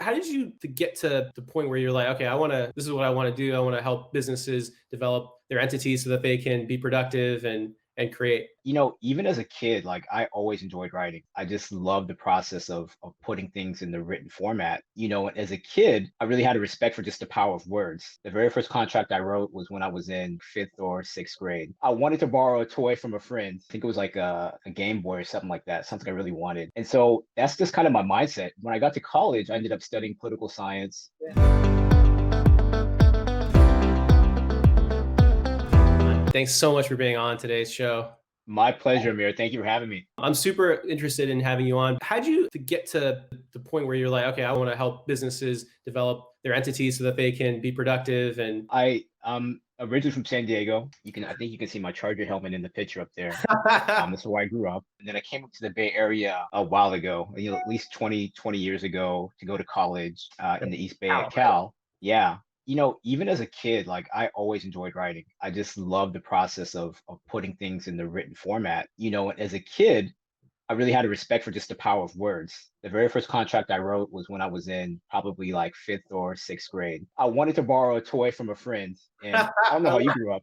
how did you to get to the point where you're like, okay, this is what I want to do. I want to help businesses develop their entities so that they can be productive and create. Even as a kid, like I always enjoyed writing. I just loved the process of putting things in the written format. As a kid, I really had a respect for just the power of words. The very first contract I wrote was when I was in fifth or sixth grade. I wanted to borrow a toy from a friend. I think it was like a Game Boy or something like that, something I really wanted. And so that's just kind of my mindset. When I got to college, I ended up studying political science. Thanks so much for being on today's show. My pleasure, Amir. Thank you for having me. I'm super interested in having you on. How'd you to get to the point where you're like, okay, I want to help businesses develop their entities so that they can be productive and I'm originally from San Diego. I think you can see my Charger helmet in the picture up there. That's where I grew up. And then I came up to the Bay Area a while ago, at least 20 years ago to go to college in the East Bay at Cal. Yeah. Even as a kid, like I always enjoyed writing. I just loved the process of putting things in the written format. As a kid, I really had a respect for just the power of words. The very first contract I wrote was when I was in probably like fifth or sixth grade. I wanted to borrow a toy from a friend, and I don't know how you grew up,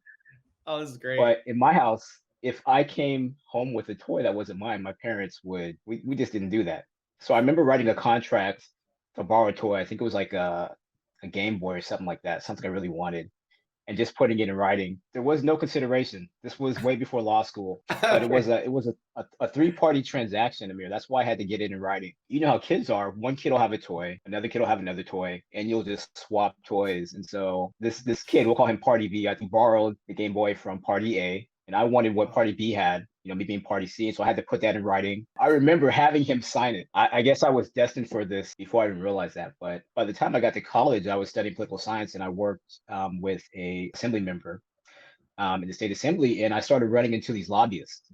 Oh, this is great. but in my house, if I came home with a toy that wasn't mine, my parents we just didn't do that. So I remember writing a contract to borrow a toy. I think it was like a Game Boy or something like that, something I really wanted, and just putting it in writing. There was no consideration. This was way before law school, but it was a three-party transaction, Amir. That's why I had to get it in writing. You know how kids are. One kid will have a toy, another kid will have another toy, and you'll just swap toys. And so this kid, we'll call him Party B, I think borrowed the Game Boy from Party A, and I wanted what Party B had, me being Party C. And so I had to put that in writing. I remember having him sign it. I guess I was destined for this before I even realized that. But by the time I got to college, I was studying political science and I worked with a assembly member in the state assembly. And I started running into these lobbyists,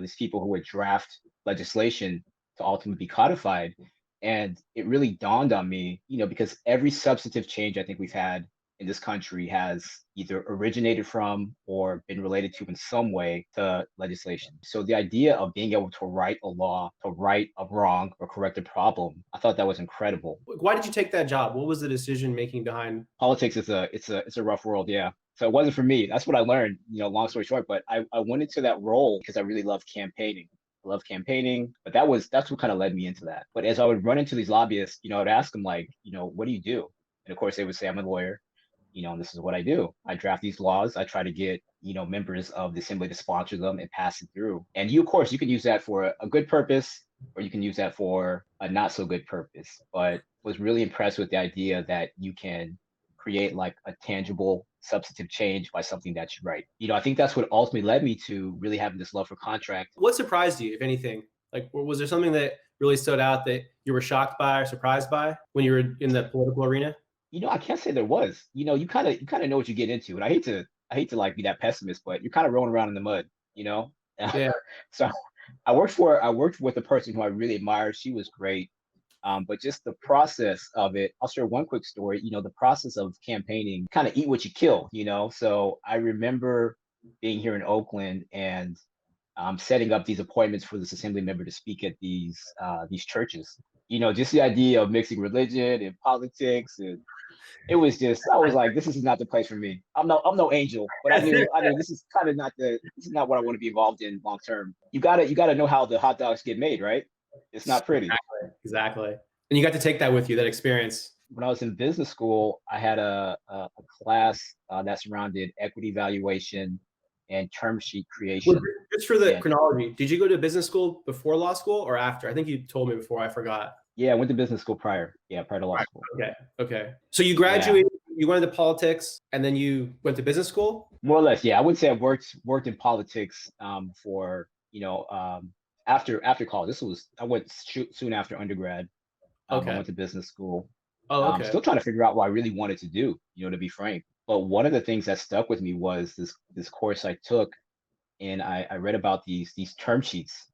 these people who would draft legislation to ultimately be codified. And it really dawned on me, because every substantive change I think we've had in this country has either originated from or been related to in some way to legislation. So the idea of being able to write a law, to right a wrong or correct a problem, I thought that was incredible. Why did you take that job? What was the decision making behind? Politics is it's a rough world, yeah. So it wasn't for me. That's what I learned, long story short. But I went into that role because I really loved campaigning. I love campaigning, but that's what kind of led me into that. But as I would run into these lobbyists, I would ask them like, what do you do? And of course they would say, I'm a lawyer. And this is what I do. I draft these laws. I try to get, members of the assembly to sponsor them and pass it through. And of course, you can use that for a good purpose, or you can use that for a not so good purpose. But was really impressed with the idea that you can create like a tangible substantive change by something that you write. I think that's what ultimately led me to really having this love for contract. What surprised you, if anything? Like, was there something that really stood out that you were shocked by or surprised by when you were in the political arena? I can't say there was. You kind of know what you get into, and I hate to like be that pessimist, but you're kind of rolling around in the mud. Yeah. So I worked with a person who I really admired. She was great. But just the process of it, I'll share one quick story. The process of campaigning, kind of eat what you kill. So I remember being here in Oakland and setting up these appointments for this assembly member to speak at these churches. Just the idea of mixing religion and politics, and it was just I was like, this is not the place for me. I'm no angel, but I knew this is not what I want to be involved in long term. You gotta know how the hot dogs get made, right? It's not pretty. Exactly. And you got to take that with you, that experience. When I was in business school, I had a class that surrounded equity valuation and term sheet Well, creation. just for the And chronology, did you go to business school before law school or after? I think you told me before, I forgot. yeah, I went to business school prior. Yeah, prior to law school. Okay. Okay. So you Yeah, graduated, you went into politics, and then you went to business school? more or less. Yeah, I would say I worked in politics for after college. I went soon after undergrad. I Okay. went to business school. Oh, okay. Still trying to figure out what I really wanted to do, to be frank. But one of the things that stuck with me was this course I took, and I read about these term sheets.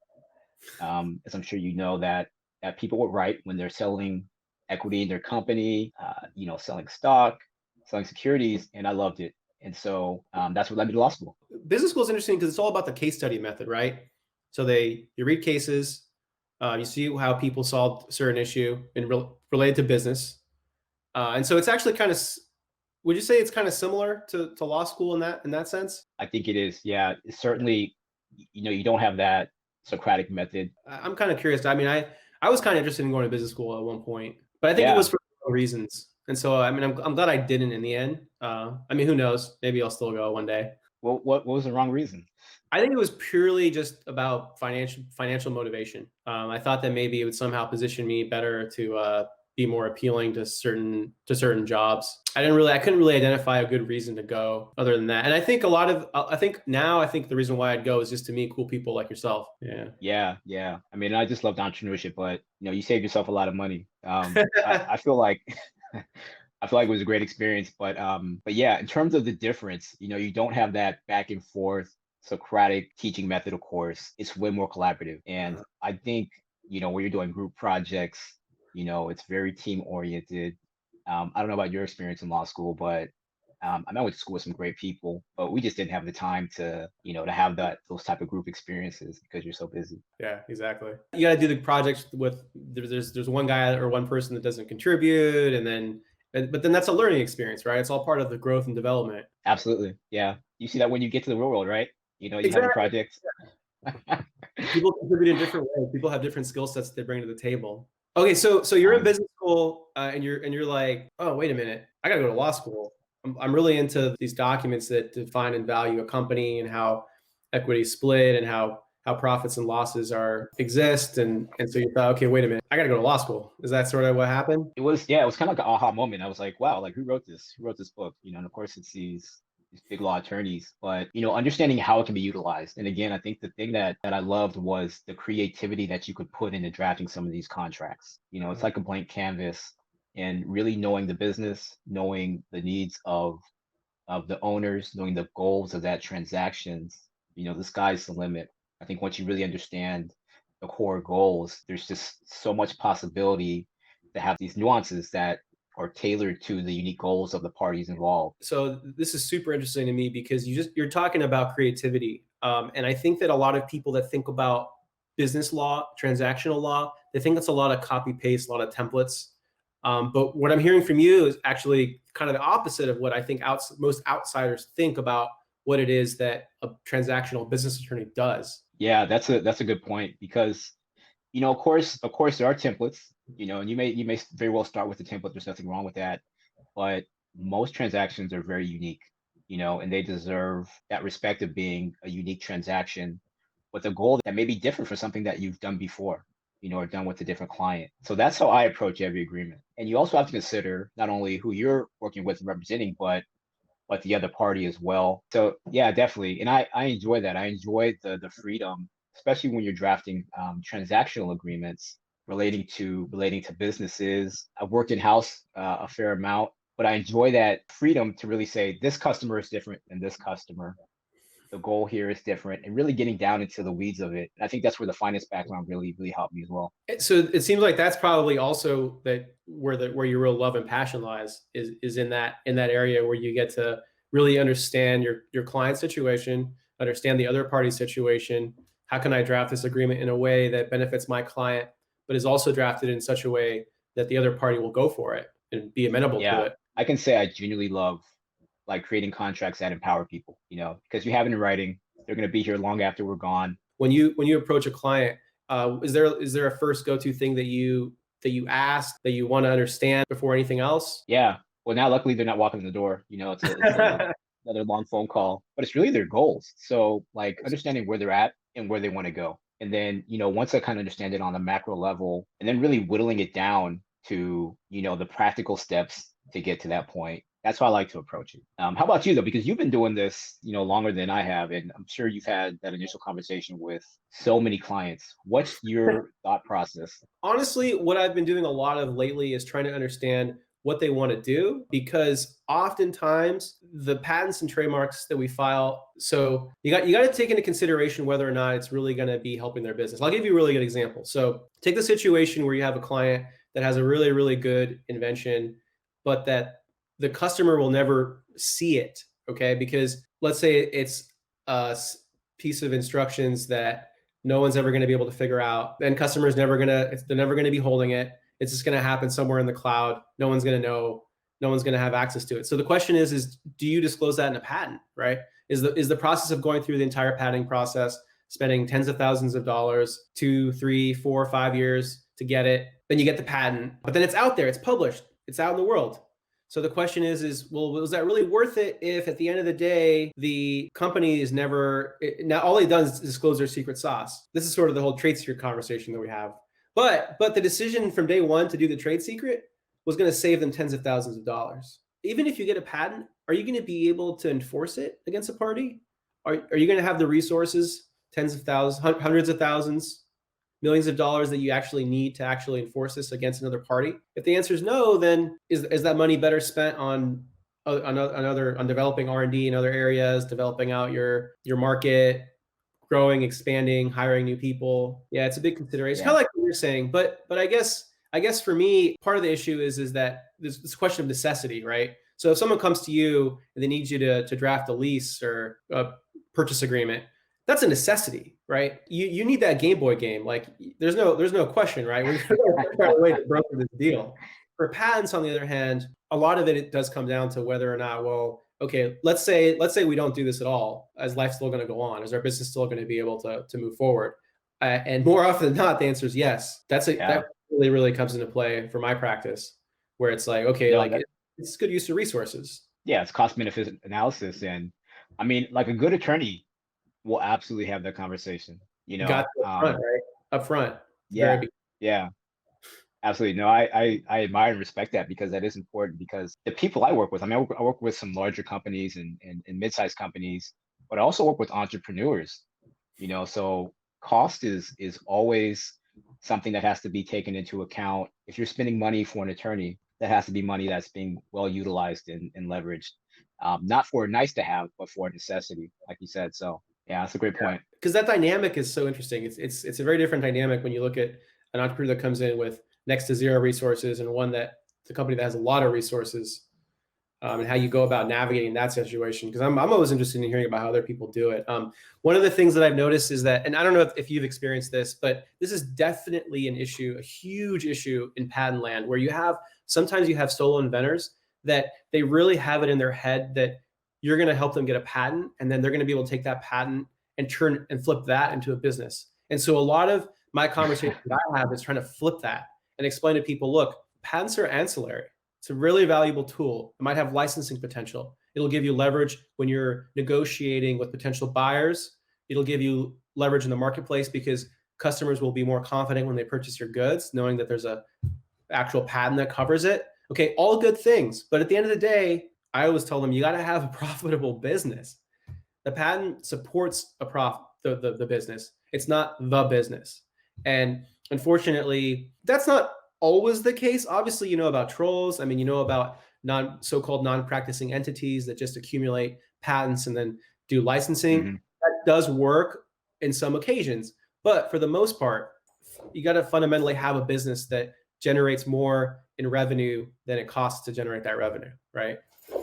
As I'm sure you know that people would write when they're selling equity in their company, selling stock, selling securities, and I loved it. And so that's what led me to law school. Business school is interesting because it's all about the case study method, right? So you read cases, You see how people solve a certain issue and related to business. And so it's actually kind of, would you say it's kind of similar to law school in that sense? I think it is. Yeah, it's certainly, you don't have that Socratic method. I'm kind of curious. I mean, I was kind of interested in going to business school at one point, but I think it was Yeah. for reasons. And so, I mean, I'm glad I didn't in the end. I mean, who knows? Maybe I'll still go one day. What was the wrong reason? I think it was purely just about financial motivation. I thought that maybe it would somehow position me better to be more appealing to certain jobs. I couldn't really identify a good reason to go other than that. And I think I think the reason why I'd go is just to meet cool people like yourself. Yeah. Yeah, yeah. I mean, I just loved entrepreneurship, but you saved yourself a lot of money. I feel like I feel like it was a great experience, but yeah, in terms of the difference, you don't have that back and forth Socratic teaching method, of course. It's way more collaborative. And I think, when you're doing group projects, it's very team oriented. I don't know about your experience in law school, but I went to school with some great people, but we just didn't have the time to have those type of group experiences because you're so busy. Yeah, exactly. You got to do the projects with there's one guy or one person that doesn't contribute, and then but then that's a learning experience, right? It's all part of the growth and development. Absolutely. Yeah. You see that when you get to the real world, right? You have a Exactly. project. People contribute in different ways. People have different skill sets they bring to the table. Okay, so you're in Um, business school, and you're like, oh, wait a minute, I got to go to law school. I'm really into these documents that define and value a company and how equity is split and how profits and losses are exist. And so you thought, okay, wait a minute, I got to go to law school. Is that sort of what happened? it was kind of like an aha moment. I was like, wow, like who wrote this? Who wrote this book? And of course it's these big law attorneys, but understanding how it can be utilized. And again, I think the thing that I loved was the creativity that you could put into drafting some of these contracts. It's like a blank canvas, and really knowing the business, knowing the needs of the owners, knowing the goals of that transactions, the sky's the limit. I think once you really understand the core goals, there's just so much possibility to have these nuances that are tailored to the unique goals of the parties involved. So this is super interesting to me because you're talking about creativity, and I think that a lot of people that think about business law, transactional law, they think it's a lot of copy paste, a lot of templates. But what I'm hearing from you is actually kind of the opposite of what I think most outsiders think about what it is that a transactional business attorney does. Yeah, that's a good point because of course there are templates, and you may very well start with the template. There's nothing wrong with that, but most transactions are very unique, and they deserve that respect of being a unique transaction with a goal that may be different from something that you've done before, or done with a different client. So that's how I approach every agreement. And you also have to consider not only who you're working with and representing, but the other party as well. So yeah, definitely. And I enjoy that. I enjoy the freedom, especially when you're drafting transactional agreements relating to businesses. I've worked in house a fair amount, but I enjoy that freedom to really say this customer is different than this customer. The goal here is different, and really getting down into the weeds of it. I think that's where the finance background really helped me as well. So it seems like that's probably also that where your real love and passion lies is in that area where you get to really understand your client situation, understand the other party's situation. How can I draft this agreement in a way that benefits my client, but is also drafted in such a way that the other party will go for it and be amenable to Yeah, it? I can say I genuinely love like creating contracts that empower people, because you have it in writing. They're going to be here long after we're gone. When you approach a client, is there a first go-to thing that you ask that you want to understand before anything else? Yeah. Well, now luckily they're not walking in the door. It's another long phone call, but it's really their goals. So like understanding where they're at and where they want to go. And then, once I kind of understand it on a macro level, and then really whittling it down to, the practical steps to get to that point. That's how I like to approach it. How about you though? Because you've been doing this, longer than I have, and I'm sure you've had that initial conversation with so many clients. What's your thought process? Honestly, what I've been doing a lot of lately is trying to understand what they want to do because oftentimes the patents and trademarks that we file, so you got to take into consideration whether or not it's really going to be helping their business. I'll give you a really good example. So take the situation where you have a client that has a really, really good invention, but that the customer will never see it. Okay. Because let's say it's a piece of instructions that no one's ever going to be able to figure out. And customers they're never going to be holding it. It's just going to happen somewhere in the cloud. No one's going to know. No one's going to have access to it. So the question is do you disclose that in a patent, right? Is the process of going through the entire patenting process, spending tens of thousands of dollars, 2, 3, 4, 5 years to get it, then you get the patent, but then it's out there, it's published, it's out in the world. So the question is, well, was that really worth it if at the end of the day, the company is now all they've done is disclose their secret sauce? This is sort of the whole trade secret conversation that we have. But the decision from day one to do the trade secret was going to save them tens of thousands of dollars. Even if you get a patent, are you going to be able to enforce it against a party? Are you going to have the resources, tens of thousands, hundreds of thousands, millions of dollars that you actually need to actually enforce this against another party? If the answer is no, then is that money better spent on developing R&D in other areas, developing out your market, growing, expanding, hiring new people? Yeah, it's a big consideration. Yeah. Kind of like what you're saying, but I guess for me, part of the issue is that this question of necessity, right? So if someone comes to you and they need you to draft a lease or a purchase agreement, that's a necessity, right? You need that Game Boy game. Like there's no question, right? We're going to figure out a way to broker this deal. For patents, on the other hand, a lot of it does come down to whether or not, well, okay, let's say we don't do this at all. Is life still going to go on? Is our business still going to be able to move forward? And more often than not, the answer is yes. That really comes into play for my practice, where it's like, okay, it's good use of resources. Yeah, it's cost benefit analysis, and I mean, like a good attorney will absolutely have that conversation. Got to up front, right? Up front. Yeah, absolutely. No, I admire and respect that, because that is important, because the people I work with, I mean, I work with some larger companies and mid-sized companies, but I also work with entrepreneurs, so cost is always something that has to be taken into account. If you're spending money for an attorney, that has to be money that's being well utilized and leveraged, not for a nice to have, but for a necessity, like you said. So yeah, that's a great point. Because that dynamic is so interesting. It's a very different dynamic when you look at an entrepreneur that comes in with next to zero resources and the company that has a lot of resources, and how you go about navigating that situation. Because I'm always interested in hearing about how other people do it. One of the things that I've noticed is that, and I don't know if you've experienced this, but this is definitely an issue, a huge issue in patent land, where sometimes you have solo inventors that they really have it in their head that you're going to help them get a patent, and then they're going to be able to take that patent and turn and flip that into a business. And so a lot of my conversations that I have is trying to flip that and explain to people, look, patents are ancillary. It's a really valuable tool. It might have licensing potential. It'll give you leverage when you're negotiating with potential buyers. It'll give you leverage in the marketplace because customers will be more confident when they purchase your goods, knowing that there's a actual patent that covers it. Okay, all good things. But at the end of the day, I always tell them you got to have a profitable business. The patent supports the business. It's not the business. And unfortunately, that's not always the case. Obviously, you know about trolls. I mean, you know about so-called non-practicing entities that just accumulate patents and then do licensing. Mm-hmm. That does work in some occasions. But for the most part, you got to fundamentally have a business that generates more in revenue than it costs to generate that revenue, right?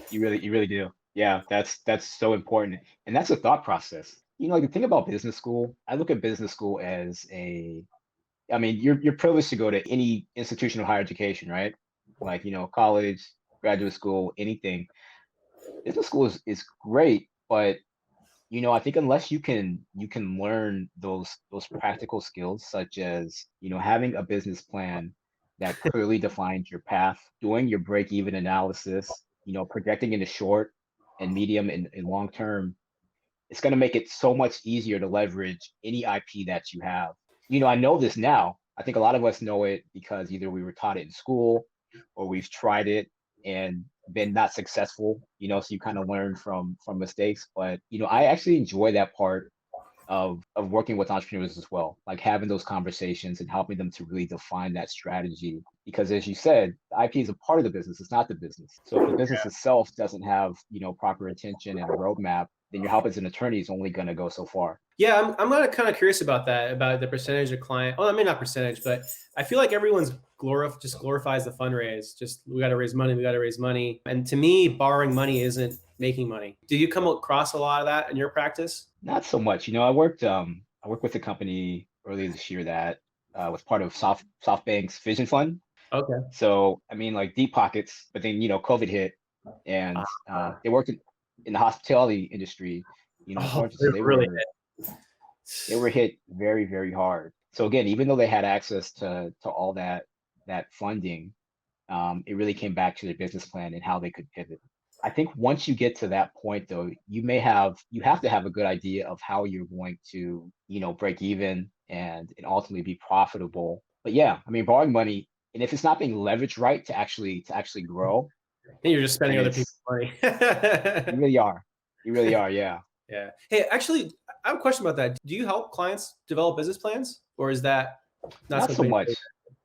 You really do. Yeah, that's so important. And that's a thought process. Like the thing about business school, I look at business school as I mean, you're privileged to go to any institution of higher education, right? Like, college, graduate school, anything. Business school is great, but I think unless you can learn those practical skills, such as, having a business plan that clearly defines your path, doing your break-even analysis, projecting in the short and medium and long term, it's going to make it so much easier to leverage any IP that you have. I know this now. I think a lot of us know it because either we were taught it in school or we've tried it and been not successful, so you kind of learn from mistakes. But, I actually enjoy that part of working with entrepreneurs as well, like having those conversations and helping them to really define that strategy. Because as you said, the IP is a part of the business, it's not the business. So if the business itself doesn't have, proper attention and a roadmap, then your help as an attorney is only going to go so far. Yeah, I'm kind of curious about that, about the percentage of client. Well, I mean, not percentage, but I feel like everyone's just glorifies the fundraise. Just we got to raise money. And to me, borrowing money isn't making money. Do you come across a lot of that in your practice? Not so much. I worked I worked with a company earlier this year that was part of SoftBank's Vision Fund. Okay. So I mean, like deep pockets, but then COVID hit, and they worked in the hospitality industry. Oh, Unfortunately, so they're really they were hit very, very hard. So again, even though they had access to all that funding, it really came back to their business plan and how they could pivot. I think once you get to that point, though, you have to have a good idea of how you're going to, break even and ultimately be profitable. But yeah, I mean, borrowing money, and if it's not being leveraged right to actually grow, And you're just spending then other people's it's money. you really are, you really are, yeah. Yeah. Hey, actually, I have a question about that. Do you help clients develop business plans, or is that not Not so something? much.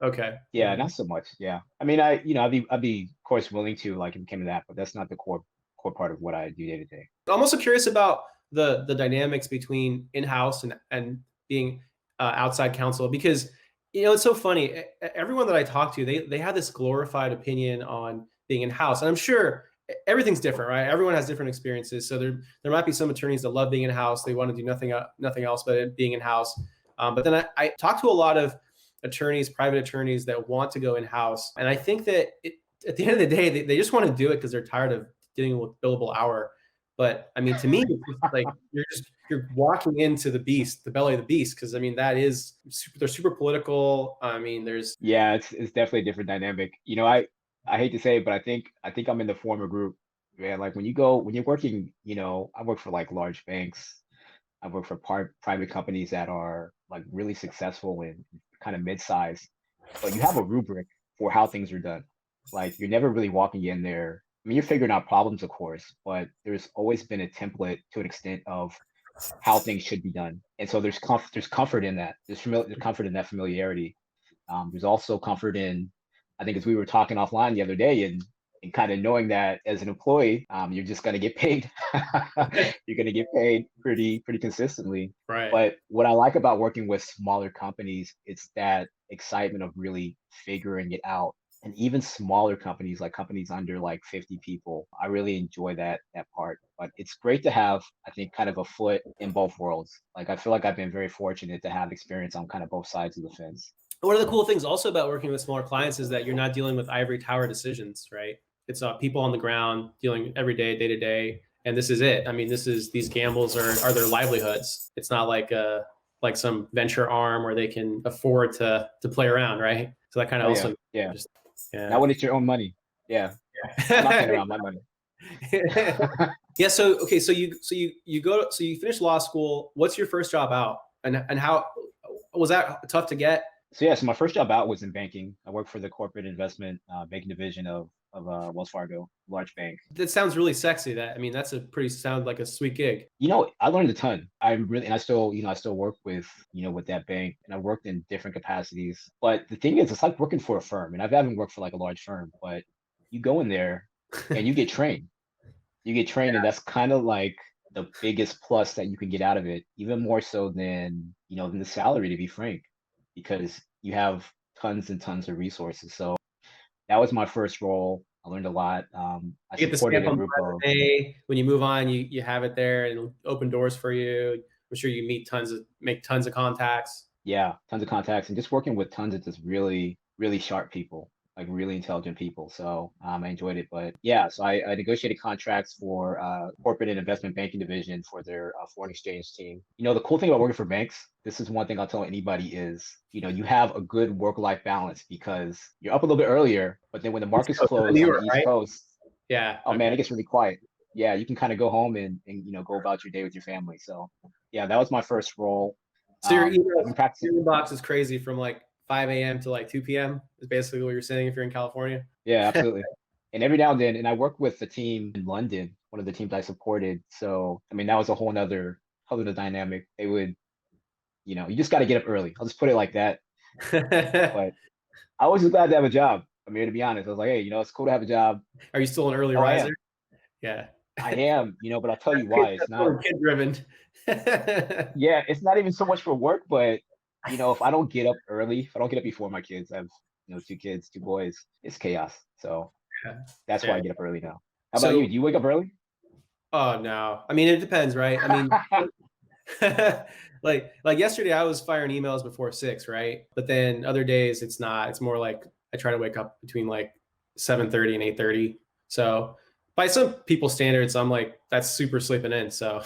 Okay. Yeah, not so much. Yeah. I mean, I'd be of course willing to like if it came to that, but that's not the core part of what I do day to day. I'm also curious about the dynamics between in-house and being outside counsel, because it's so funny. Everyone that I talk to, they have this glorified opinion on being in-house, and I'm sure everything's different, right? Everyone has different experiences. So there might be some attorneys that love being in-house. They want to do nothing else but being in-house. But then I talk to a lot of attorneys, private attorneys that want to go in-house, and I think that at the end of the day, they just want to do it because they're tired of dealing with billable hour. But I mean, to me, it's just like you're walking into the beast, the belly of the beast, because I mean that is they're super political. I mean, there's Yeah, it's definitely a different dynamic. I hate to say it, but I think I'm in the former group. Man, like when you're working, I work for like large banks. I work for private companies that are like really successful and kind of mid-sized, but you have a rubric for how things are done. Like you're never really walking in there. I mean, you're figuring out problems, of course, but there's always been a template to an extent of how things should be done. And so there's comfort in that. There's comfort in that familiarity. There's also comfort in, I think, as we were talking offline the other day, and kind of knowing that as an employee, you're just going to get paid. You're going to get paid pretty consistently. right. But what I like about working with smaller companies, it's that excitement of really figuring it out. And even smaller companies, like companies under like 50 people, I really enjoy that part. But it's great to have, I think, kind of a foot in both worlds. Like I feel like I've been very fortunate to have experience on kind of both sides of the fence. One of the cool things also about working with smaller clients is that you're not dealing with ivory tower decisions, right? It's people on the ground dealing every day to day, and this is it. I mean, these gambles are their livelihoods. It's not like some venture arm where they can afford to play around, right? So that kind of Oh yeah, also yeah. just Not yeah. when it's your own money. Yeah, I'm not playing around my money. Yeah. So okay. So you finish law school. What's your first job out, and how was that tough to get? So yeah, so my first job out was in banking. I worked for the corporate investment banking division of Wells Fargo, large bank. That sounds really sexy. That I mean, that's a pretty sound like a sweet gig. I learned a ton. And I still work with that bank, and I worked in different capacities. But the thing is, it's like working for a firm, and I haven't worked for like a large firm, but you go in there and you get trained. You get trained, and that's kind of like the biggest plus that you can get out of it, even more so than the salary, to be frank, because you have tons and tons of resources. So that was my first role. I learned a lot. I You get the supported stamp a on group the of resume. When you move on, you have it there and it'll open doors for you. I'm sure you make tons of contacts. yeah, tons of contacts, and just working with tons of just really, really sharp people, like really intelligent people. So I enjoyed it. But yeah, so I negotiated contracts for corporate and investment banking division for their foreign exchange team. The cool thing about working for banks, this is one thing I'll tell anybody is, you have a good work-life balance because you're up a little bit earlier, but then when the East markets Coast, close New on the York, East right? Coast, Yeah. oh man, Okay. it gets really quiet. Yeah, you can kind of go home and go about your day with your family. So yeah, that was my first role. So I've been practicing. your inbox is crazy from like 5 a.m. to like 2 p.m. is basically what you're saying if you're in California. Yeah, absolutely. And every now and then, and I worked with the team in London, one of the teams I supported. So I mean, that was a whole other dynamic. They would, you just got to get up early. I'll just put it like that. But I was just glad to have a job. I mean, to be honest, I was like, hey, it's cool to have a job. Are you still an early Oh, I riser? am. Yeah. I am, but I'll tell you why. It's That's not, more kid driven. yeah, it's not even so much for work, but if I don't get up early, if I don't get up before my kids, I have, two kids, two boys, it's chaos. So that's why Yeah. I get up early now. How about you? So Do you wake up early? oh no. I mean, it depends, right? I mean, Like yesterday, I was firing emails before 6, right? But then other days it's not. It's more like I try to wake up between like 7:30 and 8:30. So by some people's standards, I'm like that's super sleeping in. So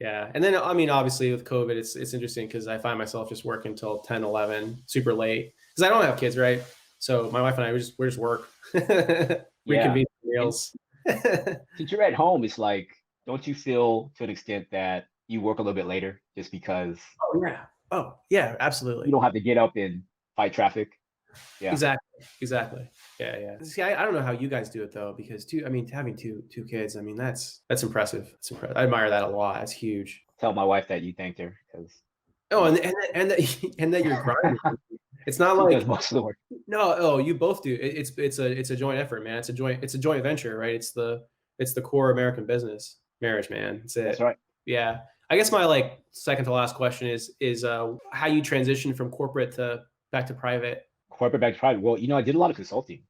yeah. And then I mean, obviously with COVID, it's interesting because I find myself just working till 10, 11, super late because I don't have kids, right? So my wife and I we just work, Yeah. reconvene And meals. since you're at home, it's like, don't you feel to an extent that you work a little bit later just because Oh yeah. Oh yeah, you absolutely. don't have to get up and fight traffic? Yeah. Exactly. Exactly. Yeah, yeah. See, I don't know how you guys do it though, because I mean, having two kids, I mean, that's impressive. It's impressive. I admire that a lot. That's huge. Tell my wife that you thanked her because Oh, and that and that you're grinding. It's not she does like most of the work. no. Oh, you both do. It's a joint effort, man. It's a joint venture, right? It's the core American business, marriage, man. It's That's it. right. Yeah. I guess my like second to last question is how you transition from corporate to back to private. Corporate back to private. Well, I did a lot of consulting,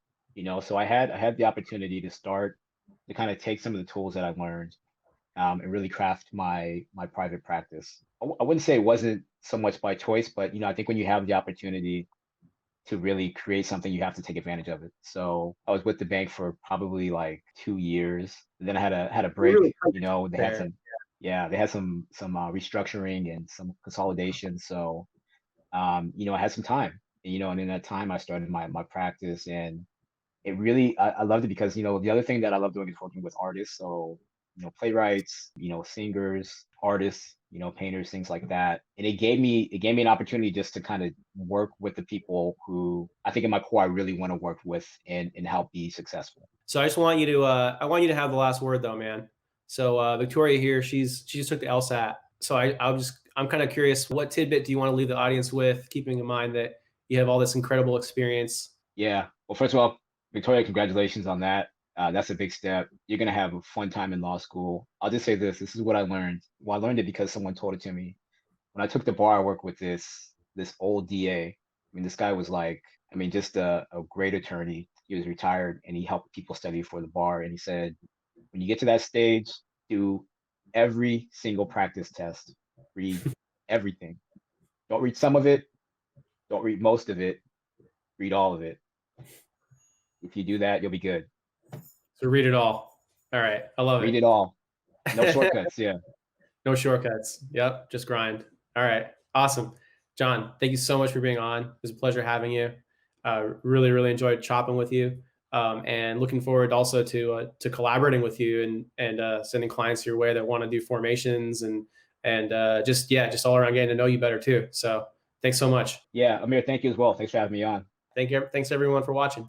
so I had the opportunity to start to kind of take some of the tools that I learned and really craft my private practice. I wouldn't say it wasn't so much by choice, but I think when you have the opportunity to really create something, you have to take advantage of it. So I was with the bank for probably like 2 years. And then I had a You're break. really They had there. some, yeah, they had some restructuring and some consolidation. So I had some time. And in that time, I started my practice, and it really I loved it because the other thing that I love doing is working with artists. So playwrights, singers, artists, painters, things like that. And it gave me an opportunity just to kind of work with the people who I think in my core I really want to work with and help be successful. So I want you to have the last word though, man. So Victoria here, she just took the LSAT. So I'm kind of curious, what tidbit do you want to leave the audience with, keeping in mind that you have all this incredible experience? Yeah. Well, first of all, Victoria, congratulations on that. That's a big step. You're gonna have a fun time in law school. I'll just say this: this is what I learned. Well, I learned it because someone told it to me. When I took the bar, I worked with this old DA. I mean, this guy was like, I mean, just a great attorney. He was retired and he helped people study for the bar. And he said, when you get to that stage, do every single practice test. Read everything. Don't read some of it. Don't read most of it. Read all of it. If you do that, you'll be good. So read it all. All right, I love Read it. it all. No shortcuts. Yeah. No shortcuts. Yep, just grind. All right, awesome. John, thank you so much for being on. It was a pleasure having you. Really, really enjoyed chopping with you, and looking forward also to collaborating with you and sending clients your way that want to do formations and just all around getting to know you better too. So thanks so much. Yeah. Amir, thank you as well. Thanks for having me on. Thanks everyone for watching.